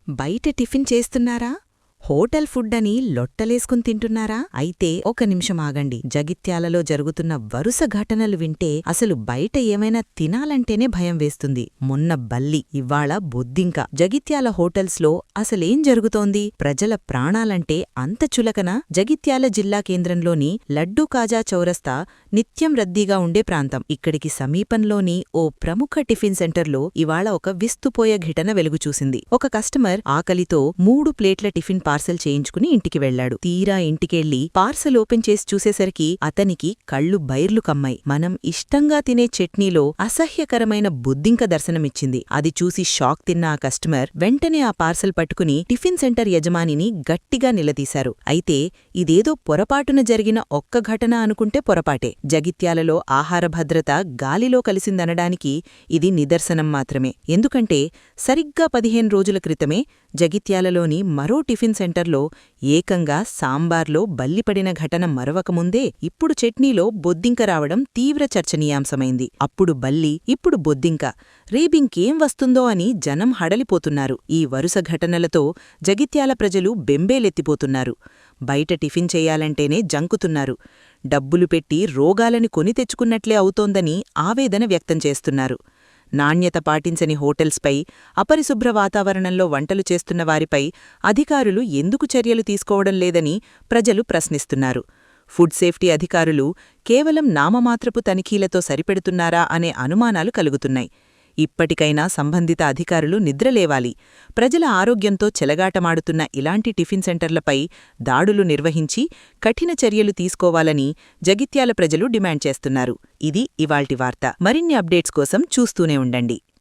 బయట టిఫిన్ చేస్తున్నారా? Hotel food అని లొట్టలేసుకుని తింటున్నారా? అయితే ఒక నిమిషం ఆగండి. జగిత్యాలలో జరుగుతున్న వరుస ఘటనలు వింటే అసలు బయట ఏమైనా తినాలంటేనే భయం వేస్తుంది. మొన్న బల్లి, ఇవ్వాళ బొద్దింక. జగిత్యాల హోటల్స్లో అసలేం జరుగుతోంది? ప్రజల ప్రాణాలంటే అంత చులకన? జగిత్యాల జిల్లా కేంద్రంలోని లడ్డూ కాజా చౌరస్తా నిత్యం రద్దీగా ఉండే ప్రాంతం. ఇక్కడికి సమీపంలోని ఓ ప్రముఖ టిఫిన్ సెంటర్లో ఇవాళ ఒక విస్తుపోయే ఘటన వెలుగుచూసింది. ఒక కస్టమర్ ఆకలితో 3 ప్లేట్ల టిఫిన్ పార్సెల్ చేయించుకుని ఇంటికి వెళ్లాడు. తీరా ఇంటికెళ్లి పార్సెల్ ఓపెన్ చేసి చూసేసరికి అతనికి కళ్ళు బైర్లు కమ్మాయి. మనం ఇష్టంగా తినే చట్నీలో అసహ్యకరమైన బొద్దింక దర్శనమిచ్చింది. అది చూసి షాక్ తిన్న ఆ కస్టమర్ వెంటనే ఆ పార్సెల్ పట్టుకుని టిఫిన్ సెంటర్ యజమానిని గట్టిగా నిలదీశారు. అయితే ఇదేదో పొరపాటున జరిగిన ఒక్క ఘటన అనుకుంటే పొరపాటే. జగిత్యాలలో ఆహార భద్రత గాలిలో కలిసిందనడానికి ఇది నిదర్శనం మాత్రమే. ఎందుకంటే సరిగ్గా 15 రోజుల క్రితమే జగిత్యాలలోని మరో టిఫిన్ సెంటర్లో ఏకంగా సాంబార్లో బల్లిపడిన ఘటన మరవకముందే ఇప్పుడు చట్నీలో బొద్దింక రావడం తీవ్ర చర్చనీయాంశమైంది. అప్పుడు బల్లి, ఇప్పుడు బొద్దింక. రేపింకేం వస్తుందో అని జనం హడలిపోతున్నారు. ఈ వరుస ఘటనలతో జగిత్యాల ప్రజలు బెంబేలెత్తిపోతున్నారు. బయట టిఫిన్ చేయాలంటేనే జంకుతున్నారు. డబ్బులు పెట్టి రోగాలని కొని తెచ్చుకున్నట్లే అవుతోందని ఆవేదన వ్యక్తం చేస్తున్నారు. నాణ్యత పాటించని హోటల్స్పై, అపరిశుభ్ర వాతావరణంలో వంటలు చేస్తున్న వారిపై అధికారులు ఎందుకు చర్యలు తీసుకోవడం లేదని ప్రజలు ప్రశ్నిస్తున్నారు. ఫుడ్ సేఫ్టీ అధికారులు కేవలం నామమాత్రపు తనిఖీలతో సరిపెడుతున్నారా అనే అనుమానాలు కలుగుతున్నాయి. ఇప్పటికైనా సంబంధిత అధికారులు నిద్రలేవాలి. ప్రజల ఆరోగ్యంతో చెలగాటమాడుతున్న ఇలాంటి టిఫిన్ సెంటర్లపై దాడులు నిర్వహించి కఠిన చర్యలు తీసుకోవాలని జగిత్యాల ప్రజలు డిమాండ్ చేస్తున్నారు. ఇది ఇవాల్టి వార్త. మరిన్ని అప్డేట్స్ కోసం చూస్తూనే ఉండండి.